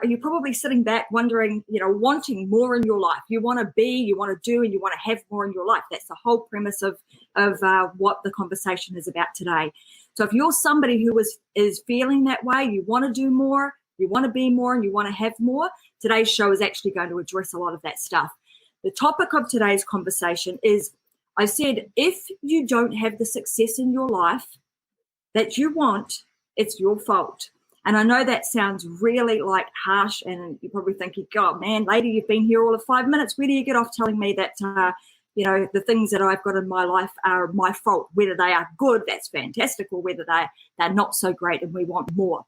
You're probably sitting back wondering, wanting more in your life. You want to be, you want to do, and you want to have more in your life. That's the whole premise of what the conversation is about today. So if you're somebody who is feeling that way, you want to do more, you want to be more, and you want to have more, today's show is actually going to address a lot of that stuff. The topic of today's conversation is, I said, if you don't have the success in your life that you want, it's your fault. And I know that sounds really harsh, and you're probably thinking, God, man, lady, you've been here all of 5 minutes. Where do you get off telling me that, the things that I've got in my life are my fault? Whether they are good, that's fantastic, or whether they're not so great and we want more.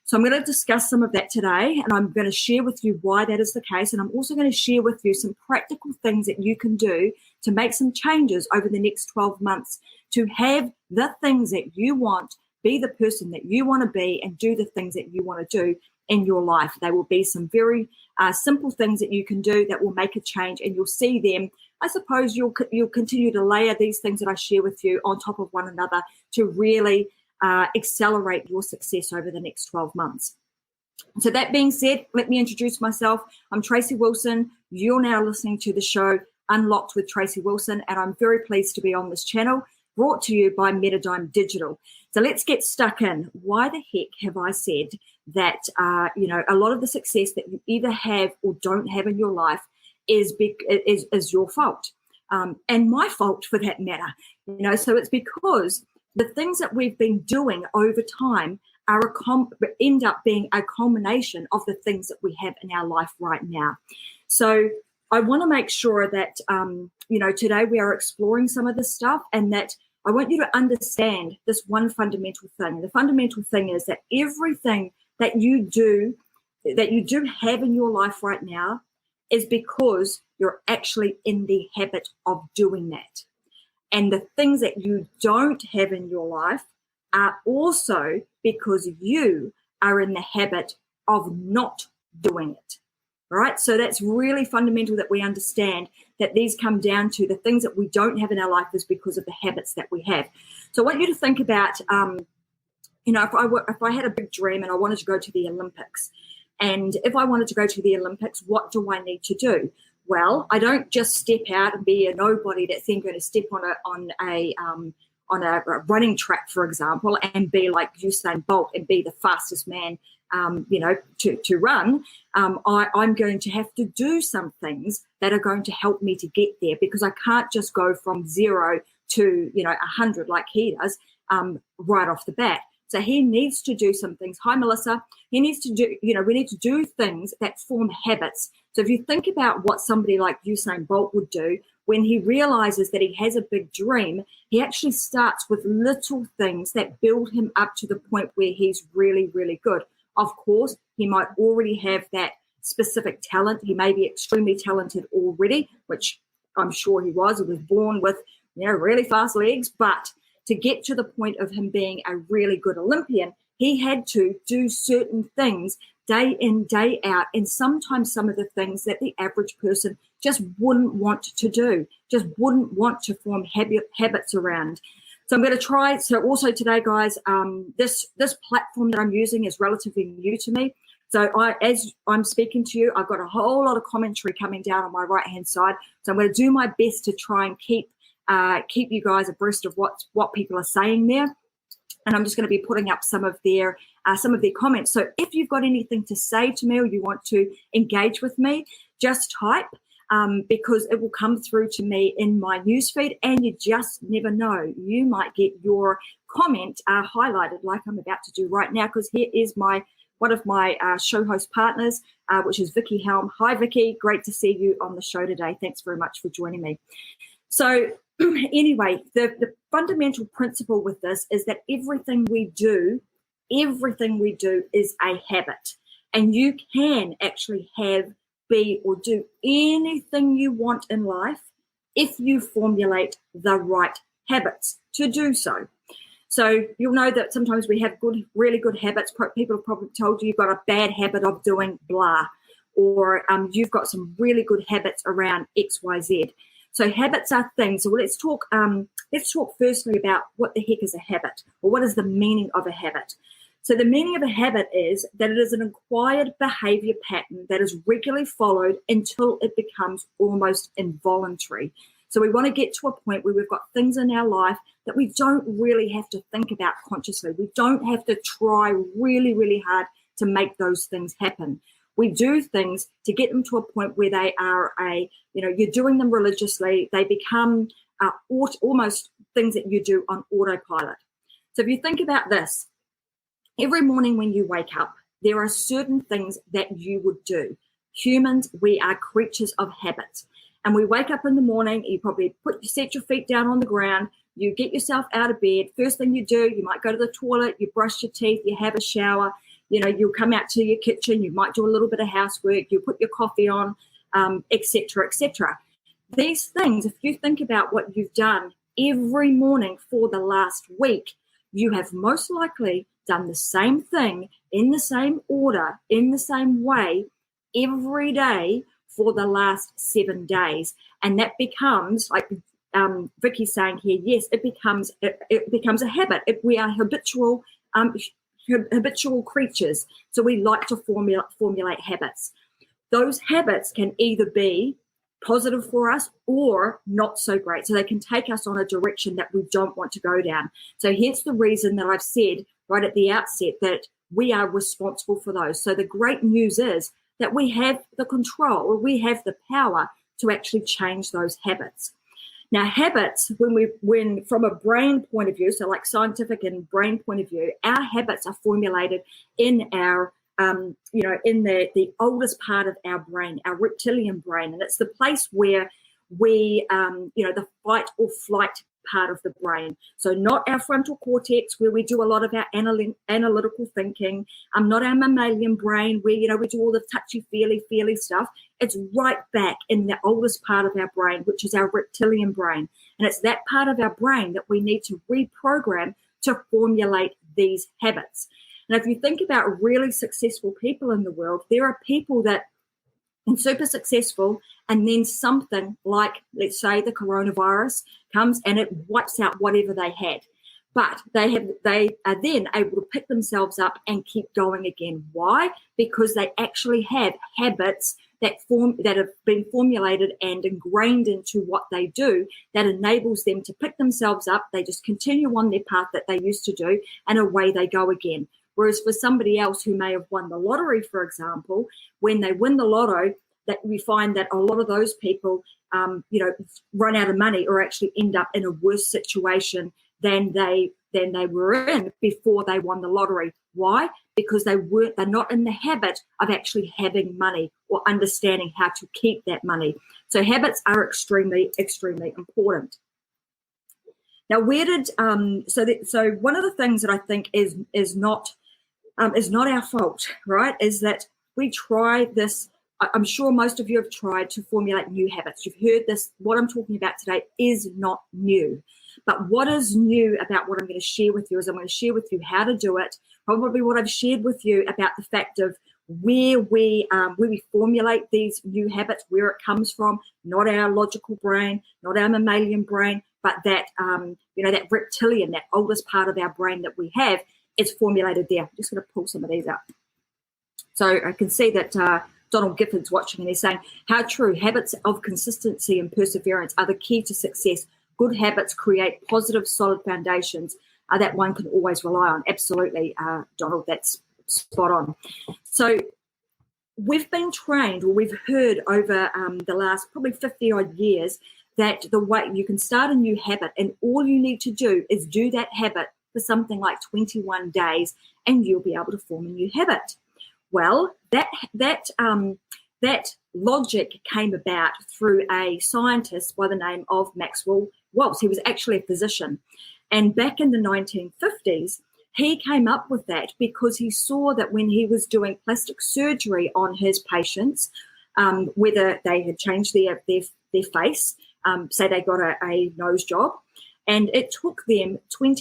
So I'm going to discuss some of that today, and I'm going to share with you why that is the case. And I'm also going to share with you some practical things that you can do to make some changes over the next 12 months to have the things that you want, be the person that you want to be, and do the things that you want to do in your life. There will be some very simple things that you can do that will make a change, and you'll see them. I suppose you'll continue to layer these things that I share with you on top of one another to really accelerate your success over the next 12 months. So that being said, let me introduce myself. I'm Tracy Wilson. You're now listening to the show Unlocked with Tracy Wilson, and I'm very pleased to be on this channel, brought to you by Metadime Digital. So let's get stuck in. Why the heck have I said that, a lot of the success that you either have or don't have in your life is your fault, and my fault for that matter. So it's because the things that we've been doing over time end up being a culmination of the things that we have in our life right now. So I want to make sure that, today we are exploring some of this stuff, and that I want you to understand this one fundamental thing. The fundamental thing is that everything that you do have in your life right now is because you're actually in the habit of doing that. And the things that you don't have in your life are also because you are in the habit of not doing it. All right. So that's really fundamental that we understand that these come down to the things that we don't have in our life is because of the habits that we have. So I want you to think about, if I had a big dream and I wanted to go to the Olympics, and if I wanted to go to the Olympics, what do I need to do? Well, I don't just step out and be a nobody that's then going to step on a running track, for example, and be like Usain Bolt and be the fastest man, to run. I'm going to have to do some things that are going to help me to get there, because I can't just go from 0 to 100 like he does right off the bat. So he needs to do some things. Hi, Melissa. He needs to do, we need to do things that form habits. So if you think about what somebody like Usain Bolt would do, when he realizes that he has a big dream, he actually starts with little things that build him up to the point where he's really, really good. Of course, he might already have that specific talent. He may be extremely talented already, which I'm sure he was. He was born with, really fast legs, but to get to the point of him being a really good Olympian, he had to do certain things day in, day out, and sometimes some of the things that the average person just wouldn't want to do, just wouldn't want to form habits around. So I'm going to try. So also today, guys, this platform that I'm using is relatively new to me. So as I'm speaking to you, I've got a whole lot of commentary coming down on my right-hand side. So I'm going to do my best to try and keep you guys abreast of what people are saying there. And I'm just going to be putting up some of their comments. So if you've got anything to say to me or you want to engage with me, just type, because it will come through to me in my newsfeed, and you just never know. You might get your comment highlighted like I'm about to do right now, because here is one of my show host partners, which is Vicky Helm. Hi, Vicky. Great to see you on the show today. Thanks very much for joining me. So anyway, the fundamental principle with this is that everything we do is a habit. And you can actually have, be, or do anything you want in life if you formulate the right habits to do so. So you'll know that sometimes we have really good habits. People have probably told you you've got a bad habit of doing blah, or you've got some really good habits around X, Y, Z. So habits are things. So let's talk firstly about what the heck is a habit, or what is the meaning of a habit. So the meaning of a habit is that it is an acquired behavior pattern that is regularly followed until it becomes almost involuntary. So we want to get to a point where we've got things in our life that we don't really have to think about consciously. We don't have to try really, really hard to make those things happen. We do things to get them to a point where they are you're doing them religiously. They become almost things that you do on autopilot. So if you think about this, every morning when you wake up, there are certain things that you would do. Humans, we are creatures of habit. And we wake up in the morning, you probably set your feet down on the ground, you get yourself out of bed. First thing you do, you might go to the toilet, you brush your teeth, you have a shower, you'll come out to your kitchen, you might do a little bit of housework, you put your coffee on, etc., etc. These things, if you think about what you've done every morning for the last week, you have most likely done the same thing in the same order, in the same way, every day for the last 7 days. And that becomes, like Vicky's saying here, yes, it becomes a habit. We are habitual creatures. So we like to formulate habits. Those habits can either be positive for us or not so great. So they can take us on a direction that we don't want to go down. So hence the reason that I've said right at the outset that we are responsible for those. So the great news is that we have the control, we have the power to actually change those habits. Now, habits, when from a brain point of view, so like scientific and brain point of view, our habits are formulated in our, in the oldest part of our brain, our reptilian brain, and it's the place where we, the fight or flight part of the brain. So not our frontal cortex where we do a lot of our analytical thinking, not our mammalian brain where, we do all the touchy-feely stuff. It's right back in the oldest part of our brain, which is our reptilian brain. And it's that part of our brain that we need to reprogram to formulate these habits. And if you think about really successful people in the world, there are people that are super successful, and then something like, let's say, the coronavirus comes and it wipes out whatever they had. But they are then able to pick themselves up and keep going again. Why? Because they actually have habits that have been formulated and ingrained into what they do that enables them to pick themselves up. They just continue on their path that they used to do, and away they go again. Whereas for somebody else who may have won the lottery, for example, when they win the lotto, that we find that a lot of those people, run out of money or actually end up in a worse situation than they were in before they won the lottery. Why? Because they're not in the habit of actually having money or understanding how to keep that money. So habits are extremely, extremely important. Now, so one of the things that I think is not our fault, right? Is that we try this. I'm sure most of you have tried to formulate new habits. You've heard this. What I'm talking about today is not new. But what is new about what I'm going to share with you is I'm going to share with you how to do it. Probably what I've shared with you about the fact of where we formulate these new habits, where it comes from, not our logical brain, not our mammalian brain, but that that reptilian, that oldest part of our brain that we have, is formulated there. I'm just going to pull some of these up. So I can see that Donald Gifford's watching and he's saying, how true, habits of consistency and perseverance are the key to success. Good habits create positive, solid foundations that one can always rely on. Absolutely, Donald, that's spot on. So we've been trained, or we've heard over the last probably 50 odd years, that the way you can start a new habit and all you need to do is do that habit for something like 21 days and you'll be able to form a new habit. Well, that logic came about through a scientist by the name of Maxwell Maltz. He was actually a physician. And back in the 1950s, he came up with that because he saw that when he was doing plastic surgery on his patients, whether they had changed their face, say they got a nose job, and it took them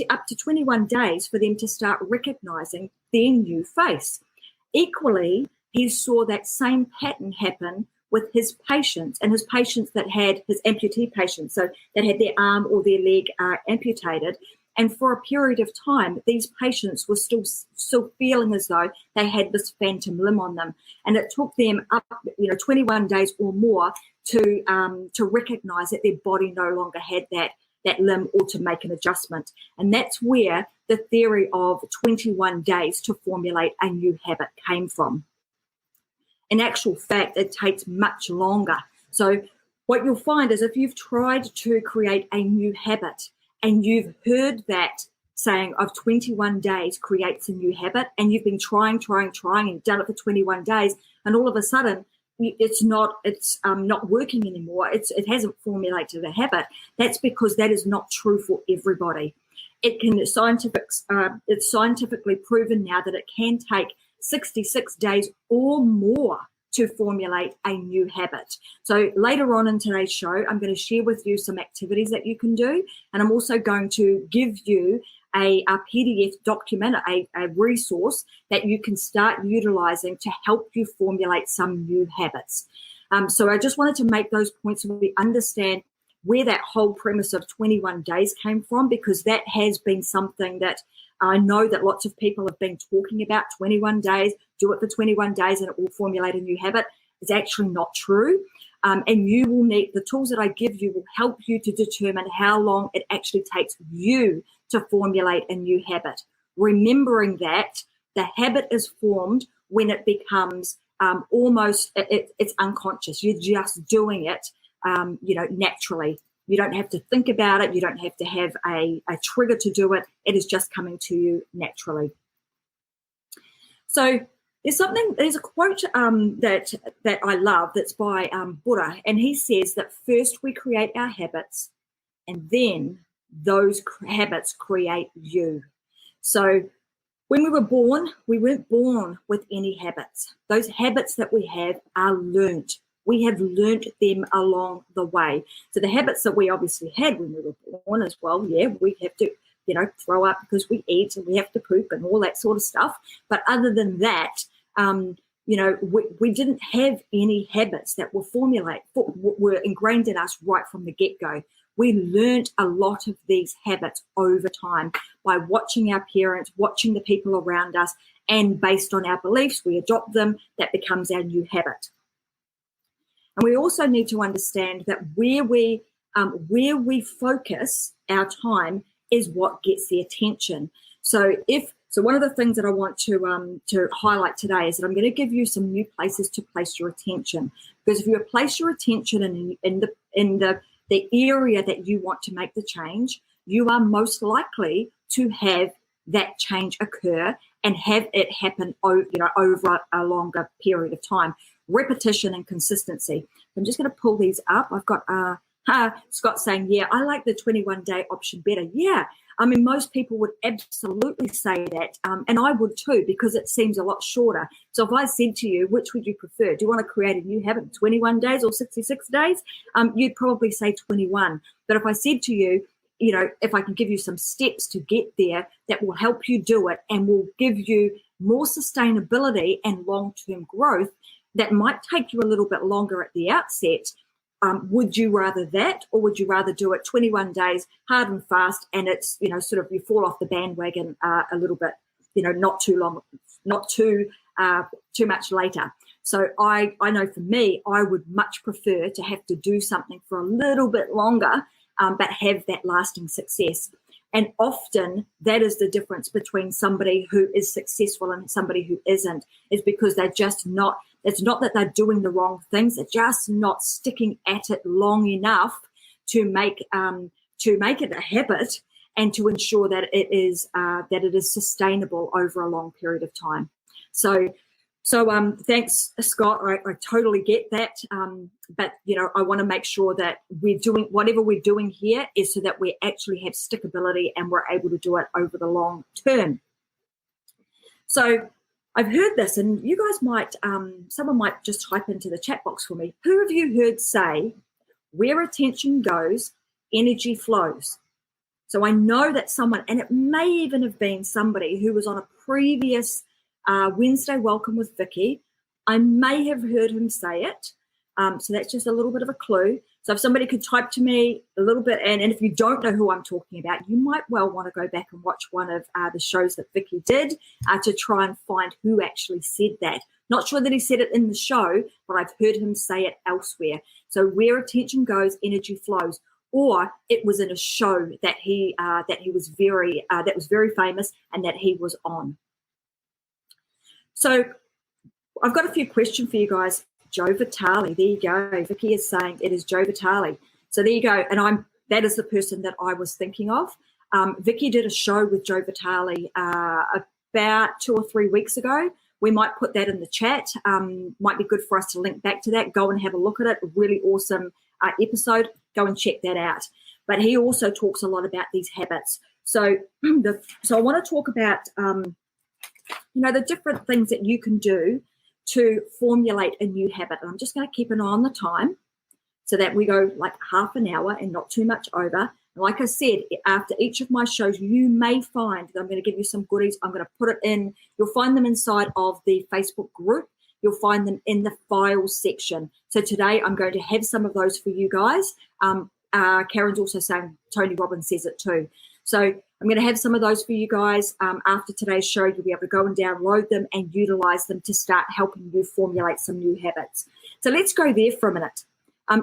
up to 21 days for them to start recognizing their new face. Equally, he saw that same pattern happen with his patients, and his patients that had his amputee patients, so that had their arm or their leg amputated, And for a period of time, these patients were still feeling as though they had this phantom limb on them. And it took them up, 21 days or more to recognize that their body no longer had that limb or to make an adjustment. And that's where the theory of 21 days to formulate a new habit came from. In actual fact, it takes much longer. So what you'll find is if you've tried to create a new habit and you've heard that saying of 21 days creates a new habit, and you've been trying and done it for 21 days, and all of a sudden it's not working anymore, it hasn't formulated a habit, that's because that is not true for everybody. It's scientifically proven now that it can take 66 days or more to formulate a new habit. So later on in today's show, I'm going to share with you some activities that you can do, and I'm also going to give you a PDF document, a resource that you can start utilizing to help you formulate some new habits. So I just wanted to make those points so we understand where that whole premise of 21 days came from, because that has been something that I know that lots of people have been talking about. 21 days, do it for 21 days and it will formulate a new habit. It's actually not true. And you will need, the tools that I give you will help you to determine how long it actually takes you to formulate a new habit. Remembering that the habit is formed when it becomes it's unconscious. You're just doing it, naturally. You don't have to think about it. You don't have to have a trigger to do it. It is just coming to you naturally. So there's a quote that I love that's by Buddha, and he says that first we create our habits, and then those habits create you. So when we were born, we weren't born with any habits. Those habits that we have are learnt. We have learnt them along the way. So the habits that we obviously had when we were born as well, yeah, we have to, throw up because we eat and we have to poop and all that sort of stuff. But other than that, we didn't have any habits that were ingrained in us right from the get-go. We learned a lot of these habits over time by watching our parents, watching the people around us, and based on our beliefs, we adopt them. That becomes our new habit. And we also need to understand that where we focus our time is what gets the attention. So one of the things that I want to highlight today is that I'm going to give you some new places to place your attention. Because if you place your attention in the area that you want to make the change, you are most likely to have that change occur and have it happen over a longer period of time. Repetition and consistency. I'm just going to pull these up. I've got Scott saying, yeah, I like the 21-day option better. Yeah, I mean, most people would absolutely say that, and I would too, because it seems a lot shorter. So if I said to you, which would you prefer? Do you want to create a new habit, 21 days or 66 days? You'd probably say 21. But if I said to you, if I can give you some steps to get there that will help you do it and will give you more sustainability and long-term growth, that might take you a little bit longer at the outset. Would you rather that, or would you rather do it 21 days, hard and fast, and it's, sort of you fall off the bandwagon a little bit, not too long, not too much later. So I know for me, I would much prefer to have to do something for a little bit longer, but have that lasting success. And often that is the difference between somebody who is successful and somebody who isn't, is because they're just not, it's not that they're doing the wrong things, they're just not sticking at it long enough to make it a habit and to ensure that it is sustainable over a long period of time. So thanks, Scott. I totally get that. But, I want to make sure that we're doing whatever we're doing here is so that we actually have stickability and we're able to do it over the long term. So I've heard this, and you guys might, someone might just type into the chat box for me. Who have you heard say, where attention goes, energy flows? So I know that someone, and it may even have been somebody who was on a previous Wednesday Welcome with Vicky. I may have heard him say it. So that's just a little bit of a clue. So if somebody could type to me a little bit, and if you don't know who I'm talking about, you might well want to go back and watch one of the shows that Vicky did to try and find who actually said that. Not sure that he said it in the show, but I've heard him say it elsewhere. So where attention goes, energy flows. Or it was in a show that he was very famous and that he was on. So I've got a few questions for you guys. Joe Vitale, there you go. Vicky is saying it is Joe Vitale. So there you go. And that is the person that I was thinking of. Vicky did a show with Joe Vitale about 2 or 3 weeks ago. We might put that in the chat. Might be good for us to link back to that. Go and have a look at it. A really awesome episode. Go and check that out. But he also talks a lot about these habits. So I want to talk about the different things that you can do to formulate a new habit. And I'm just going to keep an eye on the time so that we go like half an hour and not too much over. And like I said, after each of my shows, you may find that I'm going to give you some goodies. I'm going to put it in. You'll find them inside of the Facebook group. You'll find them in the files section. So today I'm going to have some of those for you guys. Karen's also saying Tony Robbins says it too. So I'm going to have some of those for you guys. After today's show, you'll be able to go and download them and utilize them to start helping you formulate some new habits. So let's go there for a minute.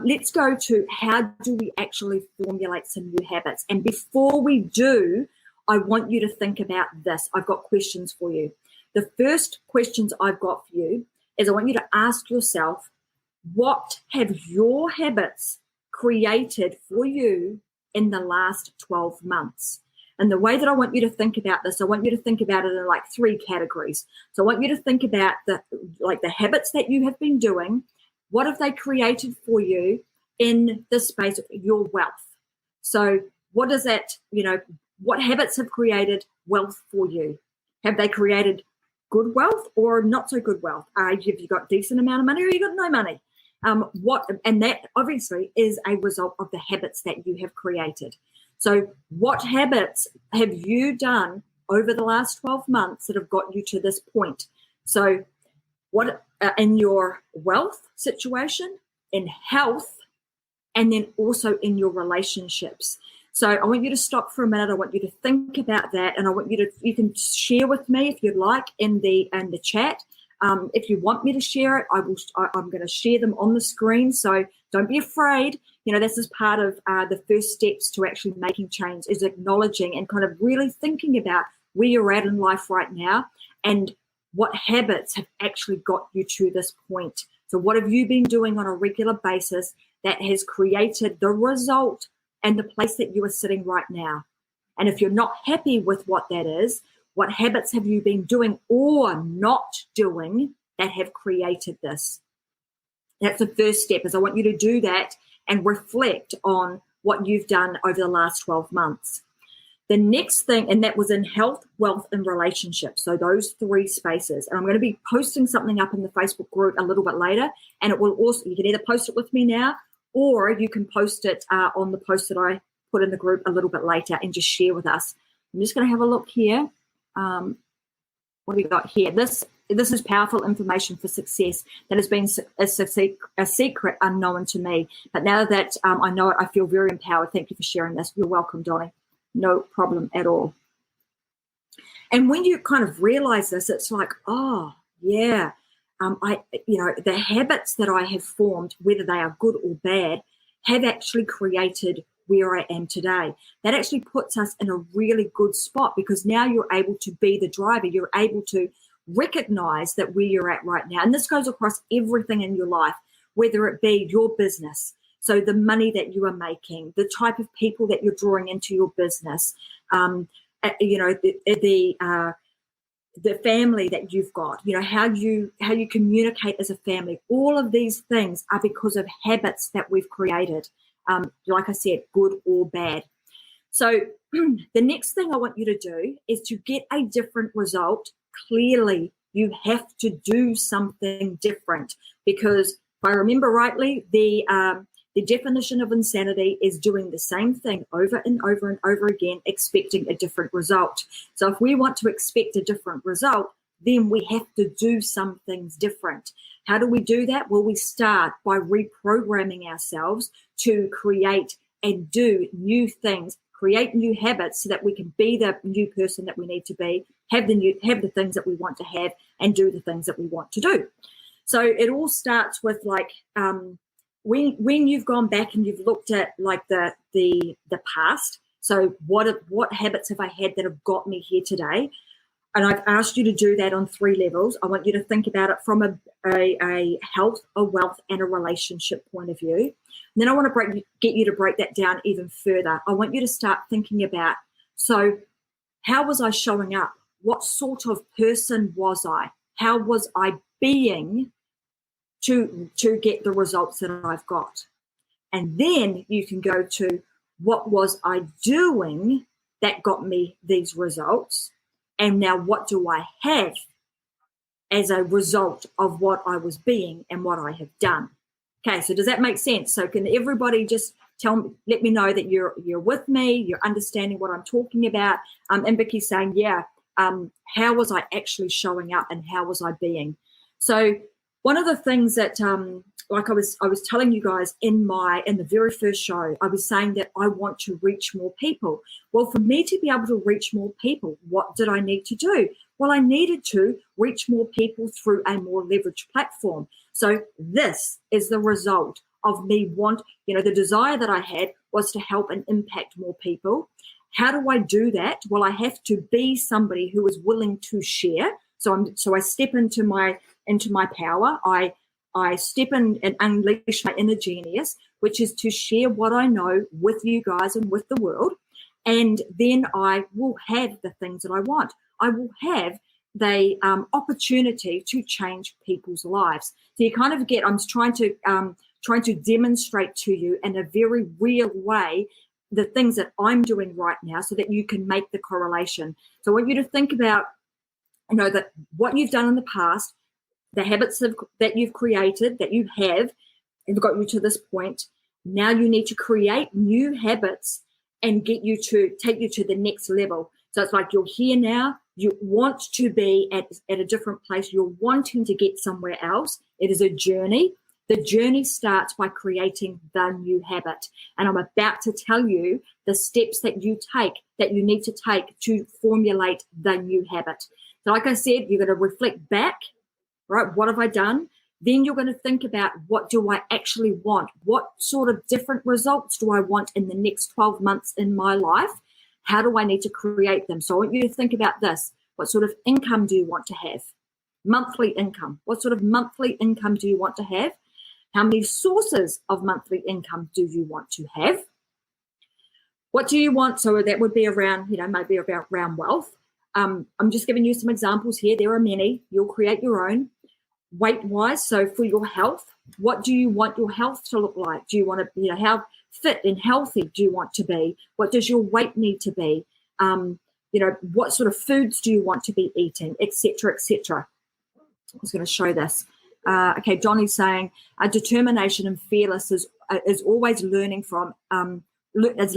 Let's go to how do we actually formulate some new habits. And before we do, I want you to think about this. I've got questions for you. The first questions I've got for you is I want you to ask yourself, what have your habits created for you in the last 12 months? And the way that I want you to think about this, I want you to think about it in like 3 categories. So I want you to think about the habits that you have been doing. What have they created for you in the space of your wealth? So what is that, what habits have created wealth for you? Have they created good wealth or not so good wealth? Have you got decent amount of money or you got no money? And that obviously is a result of the habits that you have created. So what habits have you done over the last 12 months that have got you to this point? So what in your wealth situation, in health, and then also in your relationships. So I want you to stop for a minute. I want you to think about that, and I want you can share with me if you'd like in the chat. If you want me to share it, I'm going to share them on the screen. So don't be afraid. This is part of the first steps to actually making change, is acknowledging and kind of really thinking about where you're at in life right now and what habits have actually got you to this point. So what have you been doing on a regular basis that has created the result and the place that you are sitting right now? And if you're not happy with what that is, what habits have you been doing or not doing that have created this? That's the first step, is I want you to do that and reflect on what you've done over the last 12 months. The next thing, and that was in health, wealth, and relationships. So those 3 spaces. And I'm going to be posting something up in the Facebook group a little bit later. And it will also, you can either post it with me now, or you can post it on the post that I put in the group a little bit later and just share with us. I'm just going to have a look here. What have we got here? This is powerful information for success that has been a secret unknown to me. But now that I know it, I feel very empowered. Thank you for sharing this. You're welcome, Donnie. No problem at all. And when you kind of realize this, it's like, oh, yeah, the habits that I have formed, whether they are good or bad, have actually created where I am today. That actually puts us in a really good spot, because now you're able to be the driver. You're able to recognize that where you're at right now. And this goes across everything in your life, whether it be your business. So the money that you are making, the type of people that you're drawing into your business, the family that you've got, how you communicate as a family. All of these things are because of habits that we've created. Like I said, good or bad. So the next thing I want you to do is to get a different result. Clearly, you have to do something different, because if I remember rightly, the definition of insanity is doing the same thing over and over and over again, expecting a different result. So if we want to expect a different result, then we have to do some things different. How do we do that? Well, we start by reprogramming ourselves to create and do new things, create new habits so that we can be the new person that we need to be, have the things that we want to have, and do the things that we want to do. So it all starts with like when you've gone back and you've looked at like the past. So what habits have I had that have got me here today? And I've asked you to do that on 3 levels. I want you to think about it from a health, a wealth, and a relationship point of view. And then I want to get you to break that down even further. I want you to start thinking about, so how was I showing up? What sort of person was I? How was I being to get the results that I've got? And then you can go to, what was I doing that got me these results? And now what do I have as a result of what I was being and what I have done? Okay, so does that make sense? So can everybody just let me know that you're with me, you're understanding what I'm talking about? And Vicky's saying, yeah, how was I actually showing up and how was I being? So one of the things that like I was telling you guys in the very first show, I was saying that I want to reach more people. Well, for me to be able to reach more people, what did I need to do? Well, I needed to reach more people through a more leveraged platform. So this is the result of me the desire that I had was to help and impact more people. How do I do that? Well, I have to be somebody who is willing to share. So I step into my power. I step in and unleash my inner genius, which is to share what I know with you guys and with the world. And then I will have the things that I want. I will have the opportunity to change people's lives. So you kind of I'm trying to demonstrate to you in a very real way the things that I'm doing right now so that you can make the correlation. So I want you to think about, that what you've done in the past, the habits that you've created, that you have got you to this point. Now you need to create new habits and take you to the next level. So it's like you're here now, you want to be at a different place, you're wanting to get somewhere else. It is a journey. The journey starts by creating the new habit. And I'm about to tell you the steps that you need to take to formulate the new habit. So like I said, you're going to reflect back, right? What have I done? Then you're going to think about, what do I actually want? What sort of different results do I want in the next 12 months in my life? How do I need to create them? So I want you to think about this. What sort of income do you want to have? Monthly income. What sort of monthly income do you want to have? How many sources of monthly income do you want to have? What do you want? So that would be around, maybe around wealth. I'm just giving you some examples here. There are many. You'll create your own. Weight-wise, so for your health, what do you want your health to look like? Do you want to, how fit and healthy do you want to be? What does your weight need to be? What sort of foods do you want to be eating, etc., etc. I was going to show this. Okay, Donnie's saying determination and fearless is always learning from, is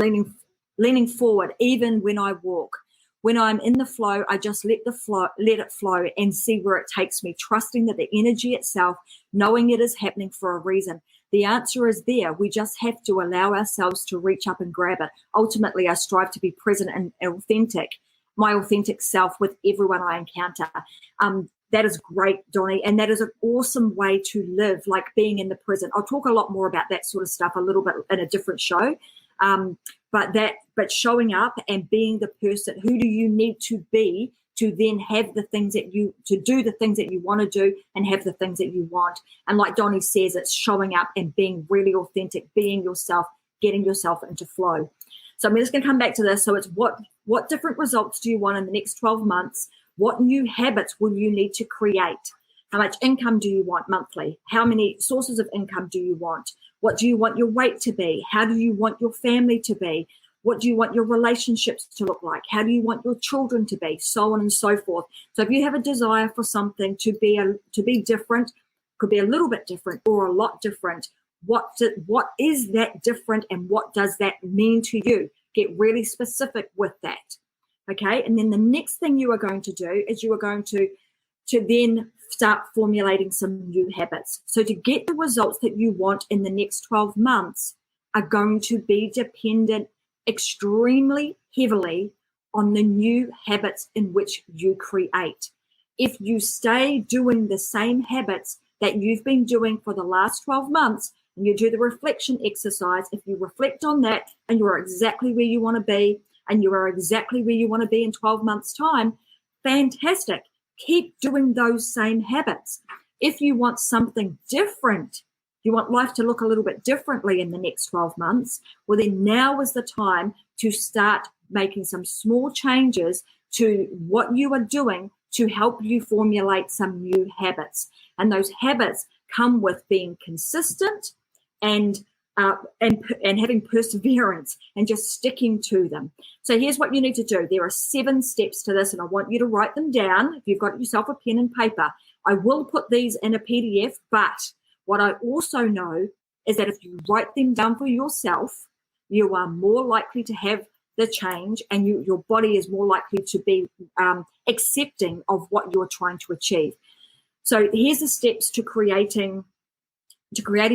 leaning forward, even when I walk. When I'm in the flow, I just let it flow and see where it takes me, trusting that the energy itself, knowing it is happening for a reason. The answer is there. We just have to allow ourselves to reach up and grab it. Ultimately, I strive to be present and authentic, my authentic self with everyone I encounter. That is great, Donnie, and that is an awesome way to live, like being in the present. I'll talk a lot more about that sort of stuff a little bit in a different show. But showing up and being the person, who do you need to be to then have the things to do the things that you want to do and have the things that you want. And like Donnie says, it's showing up and being really authentic, being yourself, getting yourself into flow. So I'm just going to come back to this. So it's what different results do you want in the next 12 months? What new habits will you need to create? How much income do you want monthly? How many sources of income do you want? What do you want your weight to be? How do you want your family to be? What do you want your relationships to look like? How do you want your children to be? So on and so forth. So if you have a desire for something to be different, could be a little bit different or a lot different, what is that different and what does that mean to you? Get really specific with that. Okay, and then the next thing you are going to do is you are going to to then start formulating some new habits. So to get the results that you want in the next 12 months are going to be dependent extremely heavily on the new habits in which you create. If you stay doing the same habits that you've been doing for the last 12 months, and you do the reflection exercise, if you reflect on that and you're exactly where you want to be, and you are exactly where you want to be in 12 months' time, fantastic. Keep doing those same habits. If you want something different, you want life to look a little bit differently in the next 12 months, well, then now is the time to start making some small changes to what you are doing to help you formulate some new habits. And those habits come with being consistent and having perseverance and just sticking to them. So here's what you need to do. There are 7 steps to this, and I want you to write them down. If you've got yourself a pen and paper, I will put these in a PDF, but what I also know is that if you write them down for yourself, you are more likely to have the change, and your body is more likely to be accepting of what you're trying to achieve. So here's the steps to creating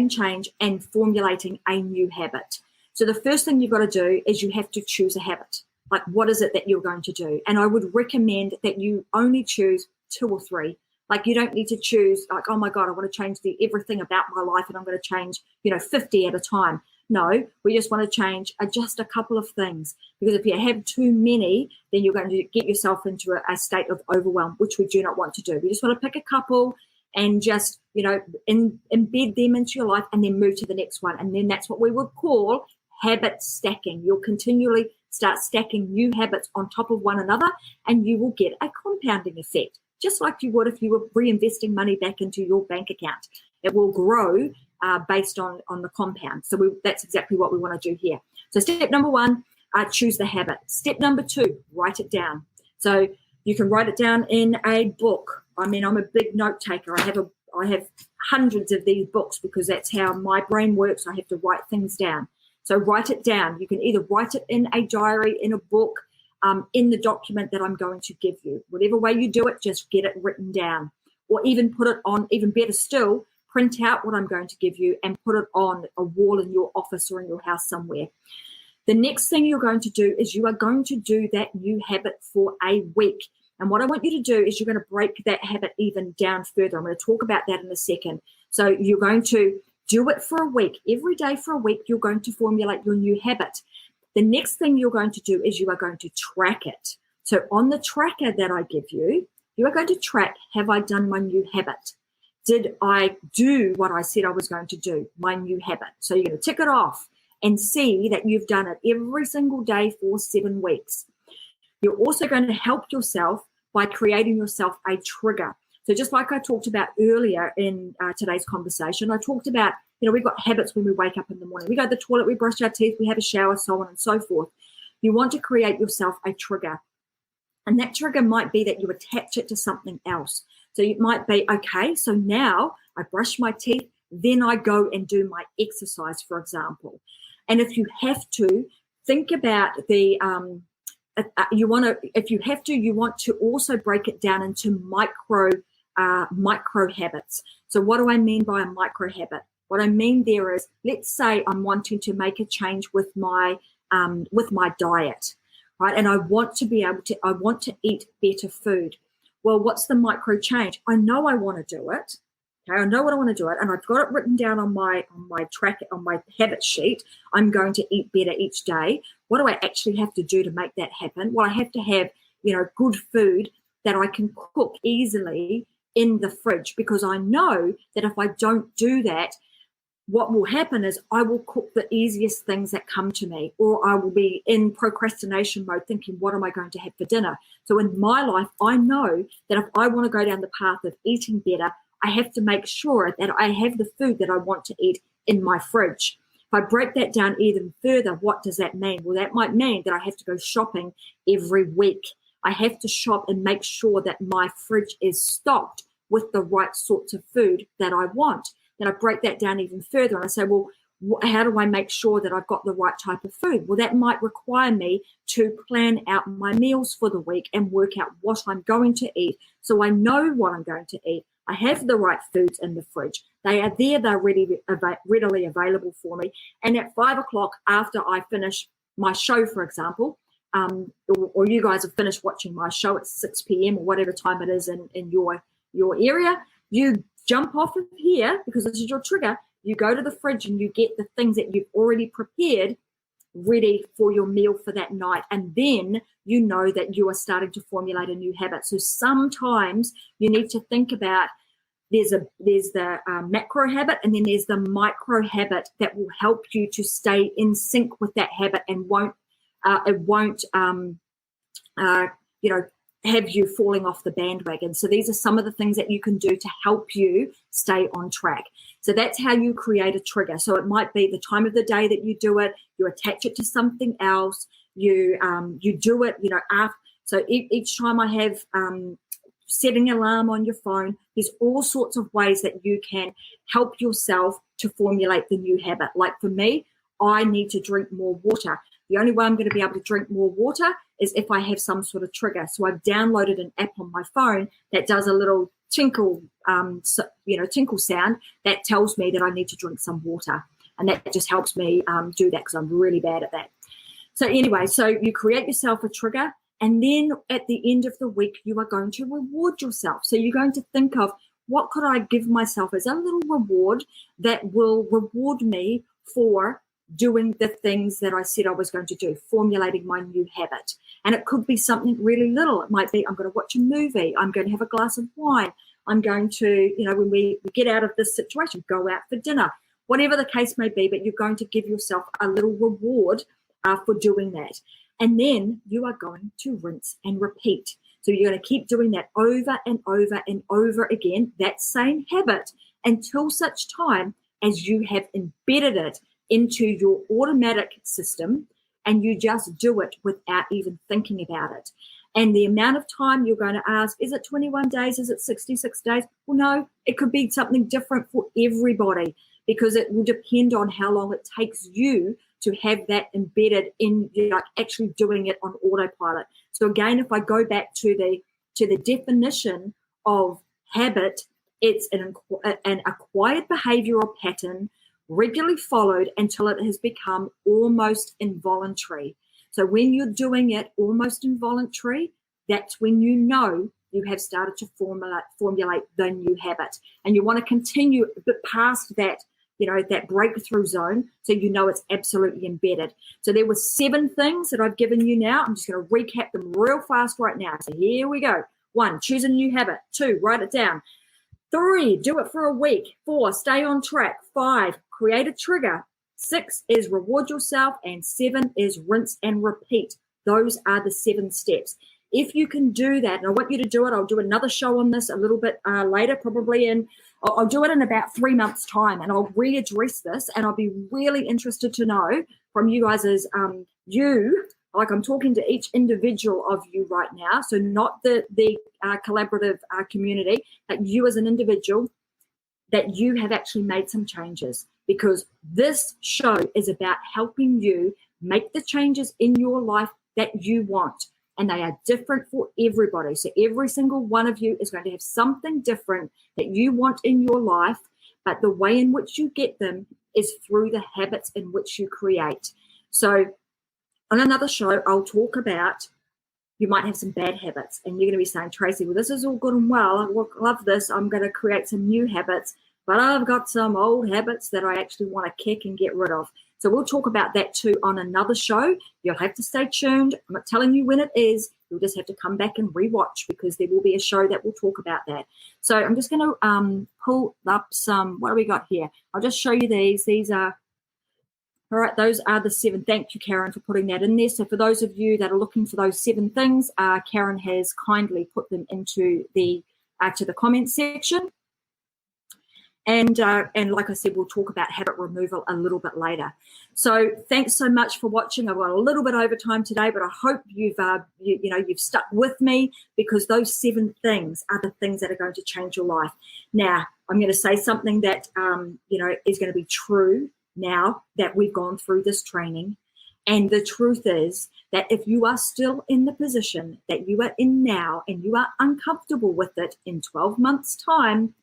change and formulating a new habit. So the first thing you've got to do is you have to choose a habit. Like, what is it that you're going to do? And I would recommend that you only choose 2 or 3. Like, you don't need to choose like, oh my God, I want to change everything about my life and I'm going to change, 50 at a time. No, we just want to change just a couple of things, because if you have too many, then you're going to get yourself into a state of overwhelm, which we do not want to do. We just want to pick a couple and just, embed them into your life and then move to the next one. And then that's what we would call habit stacking. You'll continually start stacking new habits on top of one another, and you will get a compounding effect, just like you would if you were reinvesting money back into your bank account. It will grow based on the compound. So that's exactly what we want to do here. So step number 1, choose the habit. Step number 2, write it down. So you can write it down in a book. I mean, I'm a big note taker. I have hundreds of these books because that's how my brain works. I have to write things down. So write it down. You can either write it in a diary, in a book, in the document that I'm going to give you. Whatever way you do it, just get it written down. Or even put it on, even better still, print out what I'm going to give you and put it on a wall in your office or in your house somewhere. The next thing you're going to do is you are going to do that new habit for a week. And what I want you to do is you're going to break that habit even down further. I'm going to talk about that in a second. So you're going to do it for a week. Every day for a week, you're going to formulate your new habit. The next thing you're going to do is you are going to track it. So on the tracker that I give you, you are going to track, have I done my new habit? Did I do what I said I was going to do, my new habit? So you're going to tick it off and see that you've done it every single day for 7 weeks. You're also going to help yourself by creating yourself a trigger. So just like I talked about earlier in today's conversation, I talked about, we've got habits when we wake up in the morning. We go to the toilet, we brush our teeth, we have a shower, so on and so forth. You want to create yourself a trigger. And that trigger might be that you attach it to something else. So it might be, okay, so now I brush my teeth, then I go and do my exercise, for example. And if you have to, think about the, you want to also break it down into micro habits. So what do I mean by a micro habit? What I mean there is, let's say I'm wanting to make a change with my diet, right? And I want to eat better food. Well, what's the micro change? I know I want to do it. Okay, I know what I want to do it, and I've got it written down on my habit sheet. I'm going to eat better each day. What do I actually have to do to make that happen? Well, I have to have, good food that I can cook easily in the fridge, because I know that if I don't do that, what will happen is I will cook the easiest things that come to me, or I will be in procrastination mode thinking, what am I going to have for dinner? So in my life, I know that if I want to go down the path of eating better, I have to make sure that I have the food that I want to eat in my fridge. If I break that down even further, what does that mean? Well, that might mean that I have to go shopping every week. I have to shop and make sure that my fridge is stocked with the right sorts of food that I want. Then I break that down even further and I say, well, how do I make sure that I've got the right type of food? Well, that might require me to plan out my meals for the week and work out what I'm going to eat, so I know what I'm going to eat. I have the right foods in the fridge. They are there. They're readily available for me. And at 5 o'clock, after I finish my show, for example, or you guys have finished watching my show at 6 p.m. or whatever time it is in your area, you jump off of here, because this is your trigger. You go to the fridge and you get the things that you've already prepared ready for your meal for that night. And then you know that you are starting to formulate a new habit. So sometimes you need to think about, there's the macro habit, and then there's the micro habit that will help you to stay in sync with that habit, and it won't have you falling off the bandwagon. So these are some of the things that you can do to help you stay on track. So that's how you create a trigger. So it might be the time of the day that you do it, you attach it to something else, you do it, after. So each time I have setting an alarm on your phone, there's all sorts of ways that you can help yourself to formulate the new habit. Like for me, I need to drink more water. The only way I'm going to be able to drink more water is if I have some sort of trigger. So I've downloaded an app on my phone that does a little tinkle sound that tells me that I need to drink some water. And that just helps me do that, because I'm really bad at that. So anyway, so you create yourself a trigger, and then at the end of the week, you are going to reward yourself. So you're going to think of, what could I give myself as a little reward that will reward me for doing the things that I said I was going to do, formulating my new habit. And it could be something really little. It might be, I'm going to watch a movie. I'm going to have a glass of wine. I'm going to, when we get out of this situation, go out for dinner, whatever the case may be, but you're going to give yourself a little reward for doing that. And then you are going to rinse and repeat. So you're going to keep doing that over and over and over again, that same habit, until such time as you have embedded it into your automatic system, and you just do it without even thinking about it. And the amount of time you're going to ask, is it 21 days? Is it 66 days? Well, no, it could be something different for everybody, because it will depend on how long it takes you to have that embedded in, actually doing it on autopilot. So again, if I go back to the definition of habit, it's an acquired behavioral pattern regularly followed until it has become almost involuntary. So when you're doing it almost involuntary, that's when you know you have started to formulate the new habit. And you want to continue a bit past that, that breakthrough zone, so it's absolutely embedded. So there were 7 things that I've given you now. I'm just going to recap them real fast right now. So here we go. 1, choose a new habit. 2, write it down. 3, do it for a week. 4, stay on track. 5, create a trigger. 6 is reward yourself. And 7 is rinse and repeat. Those are the 7 steps. If you can do that, and I want you to do it, I'll do another show on this a little bit later, probably I'll do it in about 3 months' time, and I'll readdress this, and I'll be really interested to know from you guys as like I'm talking to each individual of you right now, so not the collaborative community, but you as an individual, that you have actually made some changes, because this show is about helping you make the changes in your life that you want. And they are different for everybody. So every single one of you is going to have something different that you want in your life, but the way in which you get them is through the habits in which you create. So on another show, I'll talk about, you might have some bad habits, and you're going to be saying, Tracy, well, this is all good and well. I love this. I'm going to create some new habits, but I've got some old habits that I actually want to kick and get rid of. So we'll talk about that too on another show. You'll have to stay tuned. I'm not telling you when it is. You'll just have to come back and rewatch, because there will be a show that will talk about that. So I'm just going to pull up some, what do we got here? I'll just show you these. These are, all right, those are the 7. Thank you, Karen, for putting that in there. So for those of you that are looking for those 7 things, Karen has kindly put them into the to the comment section. And like I said, we'll talk about habit removal a little bit later. So thanks so much for watching. I've got a little bit over time today, but I hope you've stuck with me, because those 7 things are the things that are going to change your life. Now, I'm going to say something that is going to be true now that we've gone through this training. And the truth is that if you are still in the position that you are in now and you are uncomfortable with it in 12 months' time,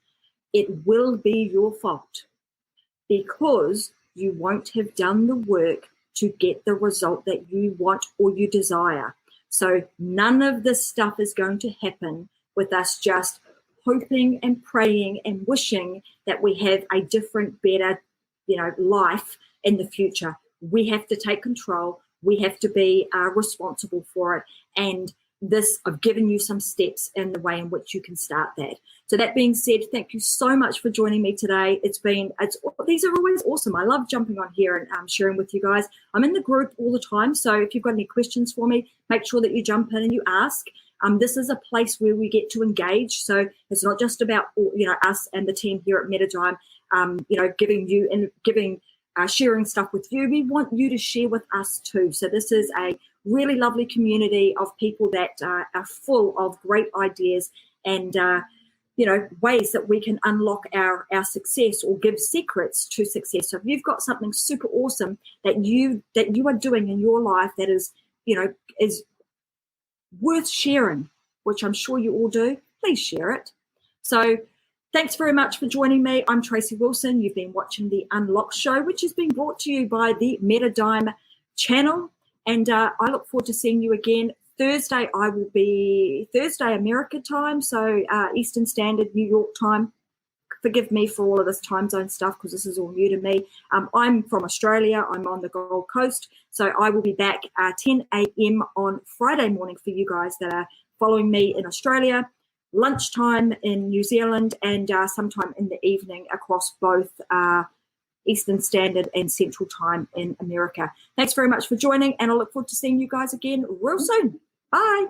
it will be your fault, because you won't have done the work to get the result that you want or you desire. So none of this stuff is going to happen with us just hoping and praying and wishing that we have a different, better, life in the future. We have to take control. We have to be responsible for it. And I've given you some steps in the way in which you can start that. So that being said, thank you so much for joining me today. These are always awesome. I love jumping on here and sharing with you guys. I'm in the group all the time. So if you've got any questions for me, make sure that you jump in and you ask. This is a place where we get to engage. So it's not just about, us and the team here at MetaDime, sharing stuff with you. We want you to share with us too. So this is a really lovely community of people that are full of great ideas and, ways that we can unlock our success or give secrets to success. So if you've got something super awesome that you are doing in your life that is worth sharing, which I'm sure you all do, please share it. So thanks very much for joining me. I'm Tracy Wilson. You've been watching The Unlock Show, which has been brought to you by the MetaDime channel. And I look forward to seeing you again. Thursday America time, so Eastern Standard, New York time. Forgive me for all of this time zone stuff because this is all new to me. I'm from Australia. I'm on the Gold Coast. So I will be back 10 a.m. on Friday morning for you guys that are following me in Australia, lunchtime in New Zealand, and sometime in the evening across both Eastern Standard and Central Time in America. Thanks very much for joining, and I look forward to seeing you guys again real soon. Bye.